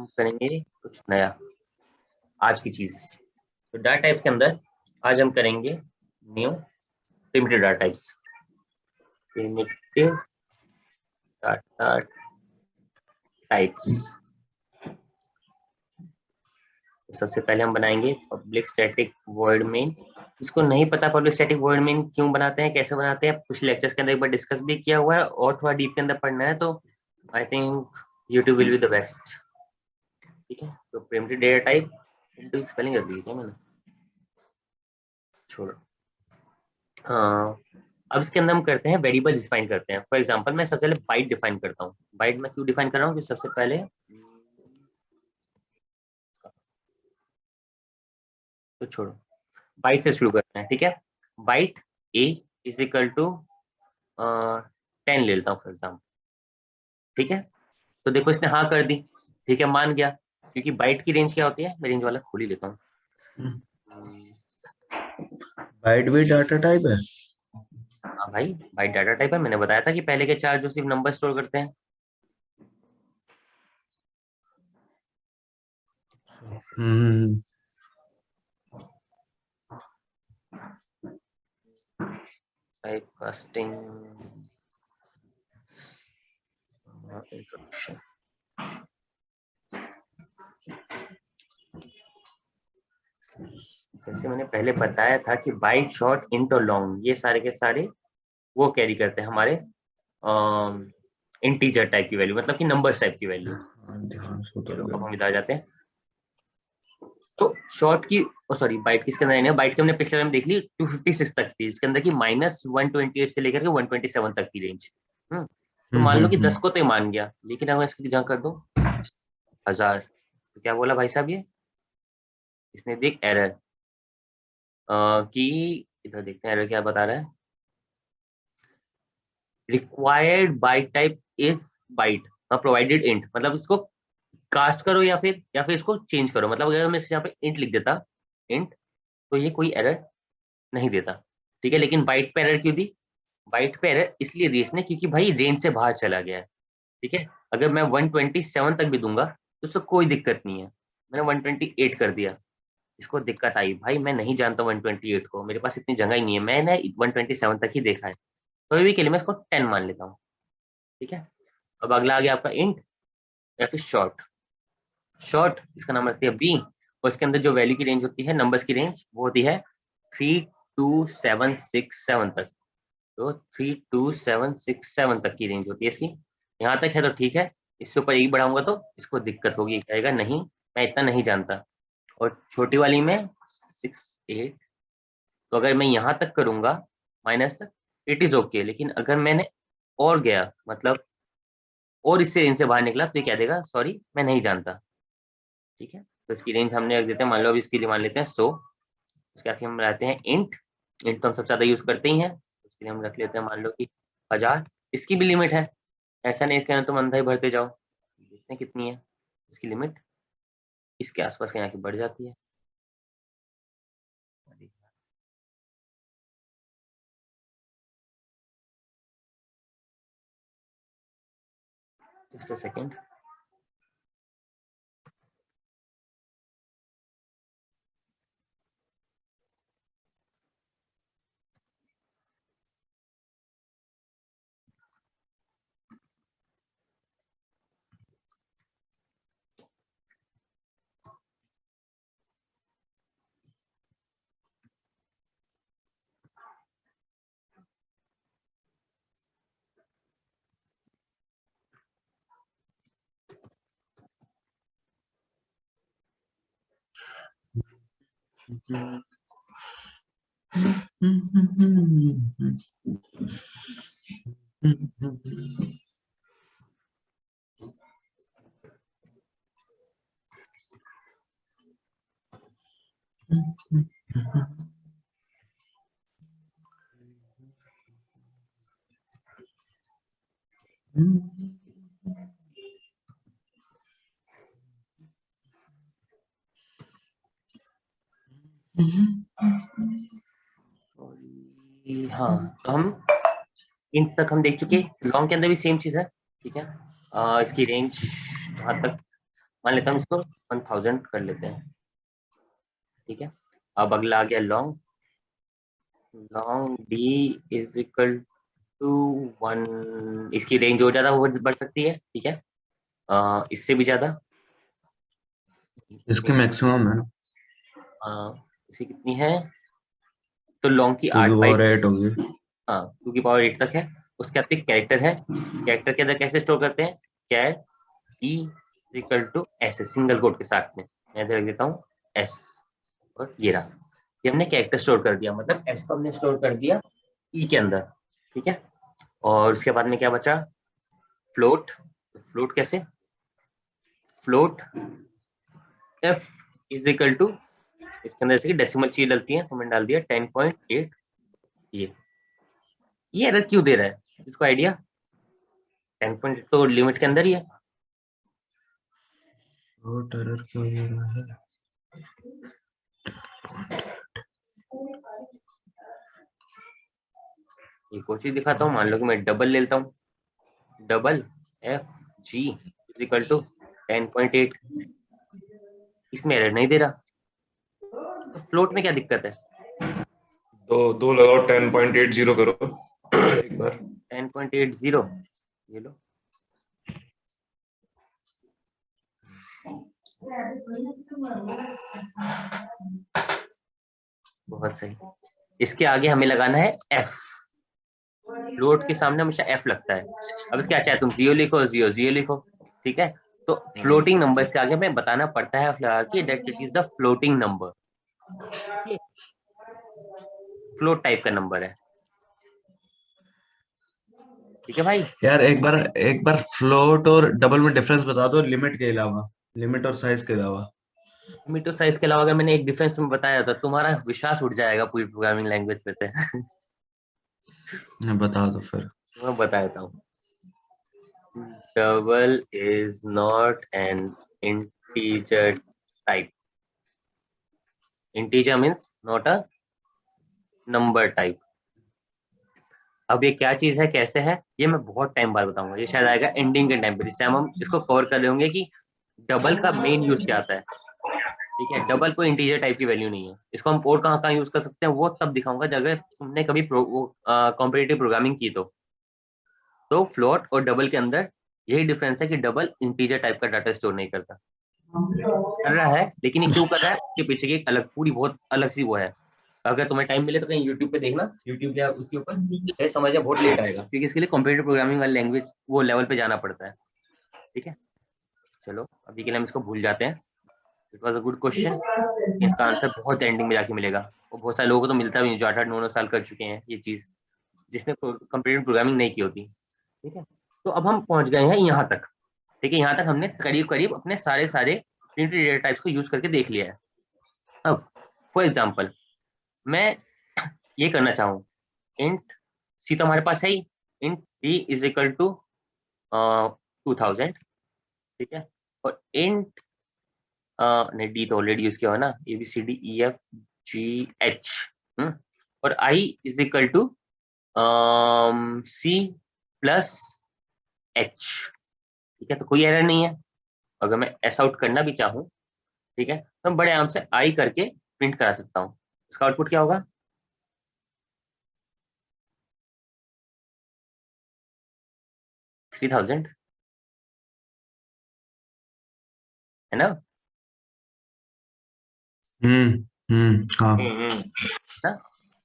हम करेंगे कुछ नया, आज की चीज। तो डाटा टाइप्स के अंदर आज हम करेंगे new primitive data types. Primitive data types. सबसे पहले हम बनाएंगे पब्लिक स्टैटिक वॉइड मेन। इसको नहीं पता पब्लिक स्टैटिक वॉइड मेन क्यों बनाते हैं, कैसे बनाते हैं, कुछ लेक्चर्स के अंदर एक बार डिस्कस भी किया हुआ है, और थोड़ा डीप के अंदर पढ़ना है तो I think YouTube will be the best. ठीक है, तो प्रिमिटिव डेटा टाइप स्पेलिंग कर दी क्या मैंने, छोड़ो। हाँ, अब इसके अंदर हम करते हैं वेरिएबल डिफाइन करते हैं। फॉर एग्जांपल मैं सबसे पहले बाइट डिफाइन करता हूँ। बाइट मैं क्यों डिफाइन कर रहा हूँ, कि सबसे पहले तो छोड़ो, बाइट से शुरू करते हैं। ठीक है, byte A is equal to 10 ले लेता हूँ फॉर एग्जाम्पल। ठीक है, तो देखो इसने हाँ कर दी। ठीक है, मान गया, क्योंकि बाइट की रेंज क्या होती है, मैं रेंज वाला खोल ही लेता हूँ। बाइट भी डाटा टाइप है? हाँ भाई, बाइट डाटा टाइप है, मैंने बताया था कि पहले के चार जो सिर्फ नंबर स्टोर करते हैं। हम्म। Type casting introduction. जैसे मैंने पहले बताया था कि बाइट, शॉर्ट, इंट और लॉन्ग ये सारे के सारे वो कैरी करते हैं हमारे इंटीजर टाइप की वैल्यू, मतलब कि नंबर टाइप की वैल्यू। ध्यान से उतर चलो अब गया। हम इधर आ जाते हैं। तो शॉर्ट की सॉरी बाइट किसके अंदर है, बाइट की हमने पिछले में देख ली 256 तक थी, इसके अंदर की -128 से लेकर के 127 तक की रेंज। तो मान लो कि 10 को तो ही मान गया, लेकिन अगर इसकी जगह कर दो 1000, तो क्या बोला भाई साहब, ये इसने देख एरर कि इधर देखते हैं एरर क्या बता रहा है। Required byte type is byte provided int, मतलब इसको कास्ट करो या फिर इसको चेंज करो। मतलब अगर मैं यहाँ पे इंट लिख देता इंट, तो ये कोई एरर नहीं देता। ठीक है, लेकिन बाइट पे एरर क्यों दी, बाइट पे एरर इसलिए दी इसने क्योंकि भाई रेंज से बाहर चला गया है। ठीक है, अगर मैं 127 तक भी दूंगा तो उसको कोई दिक्कत नहीं है, मैंने 128 कर दिया, इसको दिक्कत आई। भाई मैं नहीं जानता 128 को, मेरे पास इतनी जगह ही नहीं है, मैंने 127 तक ही देखा है, तो भी के लिए मैं इसको 10 मान लेता हूँ। ठीक है, अब अगला आ गया आपका इंट या फिर शॉर्ट। शॉर्ट इसका नाम रखते हैं बी, और इसके अंदर जो वैल्यू की रेंज होती है, नंबर्स की रेंज, वो होती है 32767 तक। तो 32767 तक की रेंज होती है इसकी। यहाँ तक है तो ठीक है, इससे ऊपर एक बढ़ाऊंगा तो इसको दिक्कत होगी, कहेगा नहीं मैं इतना नहीं जानता। और छोटी वाली में 68, तो अगर मैं यहाँ तक करूंगा माइनस तक, इट इज ओके, लेकिन अगर मैंने और गया मतलब और इससे रेंज से बाहर निकला तो ये क्या देगा, सॉरी मैं नहीं जानता। ठीक है, तो इसकी रेंज हमने रख देते हैं, मान लो अभी इसके लिए मान लेते हैं 100। उसके आखिर हम लाते हैं इंट, इंट तो हम सबसे ज्यादा यूज करते ही हैं, उसके लिए हम रख लेते हैं मान लो कि 1000। इसकी भी लिमिट है, ऐसा नहीं इसके अंदर तुम अंधा ही भरते जाओ, देखते हैं कितनी है इसकी लिमिट, इसके आसपास कहीं आके बढ़ जाती है। Just a second. हाँ, तो हम इंट तक हम देख चुके, लॉन्ग के अंदर भी सेम चीज है। ठीक है, इसकी रेंज जहाँ तक मान लेता हूँ इसको 1000 कर लेते हैं, ठीक है। अब अगला आ गया long, long D is equal to 1, इसकी रेंज हो ज्यादा वो बढ़ सकती है, ठीक है, इससे भी ज्यादा, इसकी मैक्सिमम है ना, इसकी कितनी है, तो लॉन्ग की 2 की 8 पावर बाइट, 8 होगी। हाँ 2 की पावर 8 तक है। उसके बाद एक कैरेक्टर है, कैरेक्टर के अंदर कैसे स्टोर करते हैं, char e equal to s, single quote के साथ में मैं इधर लिख देता हूँ एस, और ये रहा, ये हमने कैरेक्टर स्टोर कर दिया, मतलब एस को हमने स्टोर कर दिया ई के अंदर, ठीक है। और उसके बाद में क्या बचा, फ्लोट, फ्लोट कैसे, float F is equal to, इसके अंदर जैसे डेसिमल चीज डलती है तो मैंने डाल दिया 10.8, ये एरर क्यों दे रहा है, इसको आइडिया, 10.8 तो लिमिट के अंदर ही है। फ्लोट एरर क्यों दे रहा है? एक और चीज दिखाता हूँ, मान लो कि मैं डबल ले लेता हूँ, double F G is equal to 10.8, इसमें एरर नहीं दे रहा, तो फ्लोट में क्या दिक्कत है, तो 2 लगाओ, 10.80 करो एक बार। 10.80, ये लो, बहुत सही। इसके आगे हमें लगाना है एफ, फ्लोट के सामने हमेशा एफ लगता है। अब इसके चाहे तुम जीरो लिखो, जीरो जीरो लिखो, ठीक है। तो फ्लोटिंग नंबर्स के आगे हमें बताना पड़ता है लगा के that it is the floating number, float type का नंबर है, ठीक है भाई। यार एक बार फ्लोट और डबल में डिफरेंस बता दो, लिमिट के अलावा, लिमिट और साइज के अलावा। लिमिट और साइज के अलावा अगर मैंने एक डिफरेंस में बताया था, तुम्हारा विश्वास उठ जाएगा पूरी प्रोग्रामिंग लैंग्वेज पे से बता दो फिर। मैं बता देता हूँ, double is not an integer type, integer means not a number type. अब ये क्या चीज है, कैसे है, ये मैं बहुत टाइम बाद बताऊंगा, ये शायद आएगा एंडिंग के टाइम पे, इस टाइम हम इसको कवर कर लेंगे कि डबल का मेन यूज क्या आता है, ठीक है। डबल कोई इंटीजर टाइप की वैल्यू नहीं है, इसको हम और कहाँ कहाँ यूज कर सकते हैं वो तब दिखाऊंगा जब अगर तुमने कभी कॉम्पिटिटिव प्रोग्रामिंग की तो फ्लोट और डबल के अंदर यही डिफरेंस है कि डबल इंटीजर टाइप का डाटा स्टोर नहीं करता, कर रहा है, लेकिन ये क्यों कर रहा है उसके पीछे की एक अलग पूरी बहुत अलग सी वो है। अगर तुम्हें टाइम मिले तो कहीं यूट्यूब पे देखना, यूट्यूब या उसके ऊपर, ये समझ बहुत लेट आएगा क्योंकि इसके लिए कंप्यूटर प्रोग्रामिंग वाली लैंग्वेज वो लेवल पे जाना पड़ता है, ठीक है। चलो अभी के लिए हम इसको भूल जाते हैं, it was a good question, इसका आंसर बहुत एंडिंग में जाके मिलेगा, और बहुत सारे लोगों को तो मिलता भी नहीं जो 8-8 9 9 साल कर चुके हैं ये चीज, जिसने कंप्यूटर प्रोग्रामिंग नहीं की होती, ठीक है। तो अब हम पहुंच गए हैं यहाँ तक, ठीक है, यहाँ तक हमने करीब करीब अपने सारे सारे प्रिंटेड डेटा टाइप्स को यूज करके देख लिया है। अब फॉर एग्जाम्पल मैं ये करना चाहूँ, इंट सी तो हमारे पास है ही, int d is equal to 2000, ठीक है, और इंट नहीं डी तो ऑलरेडी यूज किया हुआ ना, a b c d e f g h, और i is equal to c plus h, ठीक है, तो कोई एरर नहीं है। अगर मैं एस आउट करना भी चाहूँ, ठीक है, तो मैं बड़े आराम से आई करके प्रिंट करा सकता हूँ, इसका आउटपुट क्या होगा, 3000, है ना, हाँ। ना,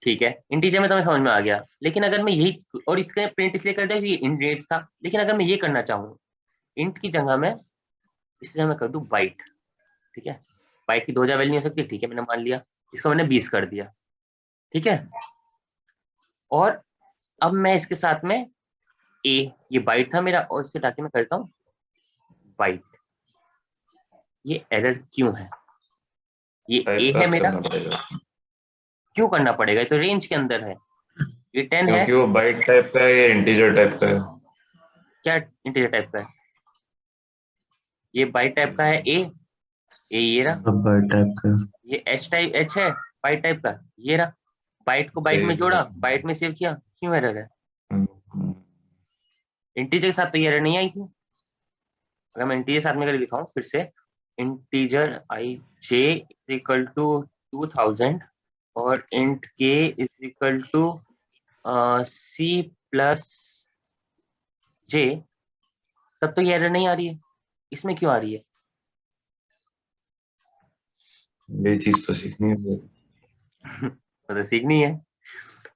ठीक है, इंटीजर में तो मैं समझ में आ गया, लेकिन अगर मैं यही, और इसका प्रिंट इसलिए करता हूँ कि इंट डेट्स था, लेकिन अगर मैं ये करना चाहूँ, इंट की जगह मैं इस जगह मैं कर दूं बाइट, ठीक है, बाइट की 2000 वैल्यू नहीं हो सकती, ठीक है, मैंने मान लिया, इसको मैंने 20 कर दिया, ठीक है। और अब मैं इसके साथ में ए, ये बाइट था मेरा, और इसके ताकि मैं करता हूँ बाइट, ये एरर क्यों है, ये ए है टाइपकास्ट मेरा, करना पड़ेगा क्यों करना पड़ेगा, ये तो रेंज के अंदर है, ये 10 है, क्योंकि वो बाइट टाइप का है या इंटीजर टाइप का है। क्या इंटीजर टाइप का है, ये बाइट टाइप का है ए ये रहा, सब बाइट टाइप का। ये एच है बाइट टाइप का, ये रहा, बाइट को बाइट में जोड़ा, बाइट में सेव किया, क्यों एरर है, हम्म, इंटीजर के साथ तो ये एरर नहीं आई थी। अगर मैं इंटीजर के साथ में करके दिखाऊं फिर से, integer i j is equal to 2000 और int k is equal to c plus j, तब तो ये एरर नहीं आ रही है, इसमें क्यों आ रही है? ये चीज तो सीखनी है। तो सीखनी है।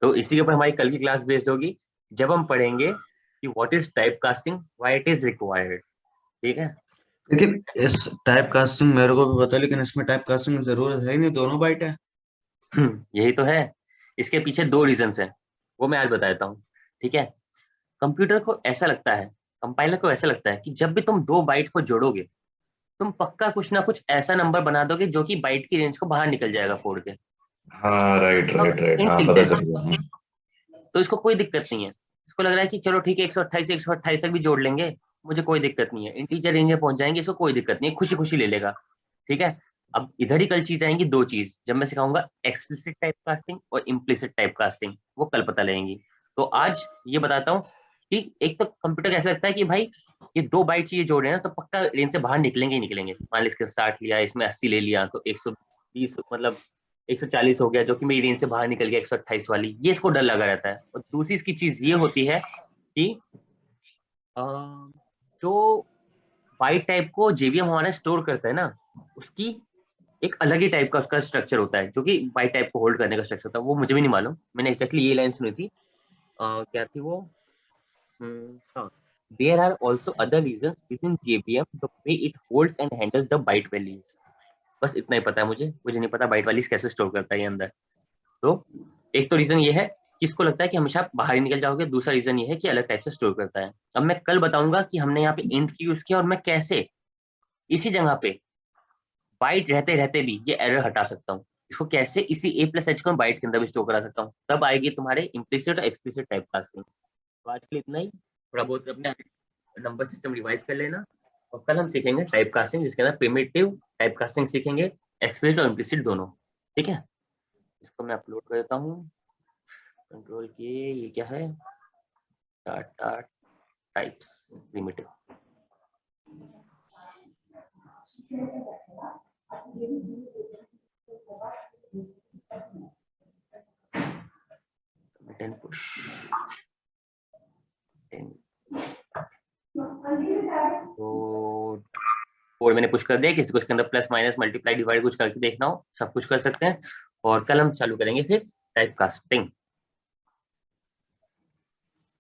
तो इसी के ऊपर हमारी कल की क्लास बेस्ड होगी, जब हम पढ़ेंगे कि what is type casting, why it is required. ठीक है। लेकिन इस टाइप कास्टिंग मेरे को भी पता है, लेकिन इसमें टाइप कास्टिंग की जरूरत है ही नहीं, दोनों बाइट है। यही तो है। इसके पीछे दो रीजंस हैं, वो मैं आज बताता हूँ। ठीक है। कंप्यूटर को ऐसा लगता है, कंपाइलर को ऐसा लगता है कि जब भी तुम दो बाइट को जोड़ोगे, तुम पक्का कुछ ना कुछ ऐसा नंबर बना दोगे जो कि बाइट की रेंज को बाहर निकल जाएगा फोड़ के। हाँ राइट अब राइट राइट, इंट हाँ लिख पता देगा, चल गया। तो इसको कोई दिक्कत नहीं है। इसको लग रहा है कि चलो ठीक है 128 तक भी जोड़ लेंगे, मुझे कोई दिक्कत नहीं है, इंटीजर रेंज में पहुंच जाएंगे, इसको कोई दिक्कत नहीं है, खुशी खुशी ले लेगा। ठीक है। अब इधर ही कल चीज आएंगी, दो चीज जब मैं सिखाऊंगा, एक्सप्लिसिट टाइप कास्टिंग और इम्प्लिसिट टाइप कास्टिंग, वो कल पता लगेंगी। तो आज ये बताता हूँ कि एक तो कंप्यूटर कैसा लगता है कि भाई ये दो बाइट्स ये जोड़ रहे हैं तो पक्का रेंज से बाहर निकलेंगे ही निकलेंगे। मान ली इसके 60 लिया, इसमें 80 ले लिया, तो 120 मतलब 140 हो गया, जो कि मेरी रेंज से बाहर निकल गया 128 वाली, ये इसको डर लगा रहता है। और दूसरी इसकी चीज ये होती है कि अ, जो बाइट टाइप को जेवीएम हमारा स्टोर करता है ना, उसकी एक अलग ही टाइप का उसका स्ट्रक्चर होता है, जो कि बाइट टाइप को होल्ड करने का स्ट्रक्चर होता है, वो मुझे भी नहीं मालूम, मैंने एक्जैक्टली ये लाइन सुनी थी। क्या थी वो? हाँ, there are also other reasons within JVM the way it holds and handles the byte values. बस इतना ही पता है मुझे नहीं पता बाइट वैल्यूज कैसे स्टोर करता है ये अंदर। तो एक तो रीजन ये है कि इसको लगता है कि हमेशा आप बाहर ही निकल जाओगे, दूसरा रीजन ये है कि अलग टाइप से स्टोर करता है। अब मैं कल बताऊंगा कि हमने यहाँ पे इंट की यूज किया और मैं कैसे इसी जगह पे बाइट रहते रहते भी ये एरर हटा सकता हूँ, इसको कैसे इसी ए प्लस एच को बाइट के अंदर भी स्टोर करा सकता हूँ। तब आएगी तुम्हारे इम्प्लिसिट और एक्सप्लिसिट टाइप कास्टिंग। तो आज के लिए इतना ही, थोड़ा बहुत अपने नंबर सिस्टम रिवाइज कर लेना, और कल हम सीखेंगे टाइप कास्टिंग, जिसके अंदर प्रिमिटिव टाइप कास्टिंग सीखेंगे, एक्सप्लिसिट और इम्प्लिसिट दोनों। ठीक है। इसको मैं अपलोड कर देता हूँ, कंट्रोल किए, ये क्या है, data types primitive. Then push 10। तो 4 मैंने पुश कर दिया, किसी को इसके अंदर प्लस माइनस मल्टीप्लाई डिवाइड कुछ करके देखना हो, सब कुछ कर सकते हैं। और कल हम चालू करेंगे फिर टाइप कास्टिंग।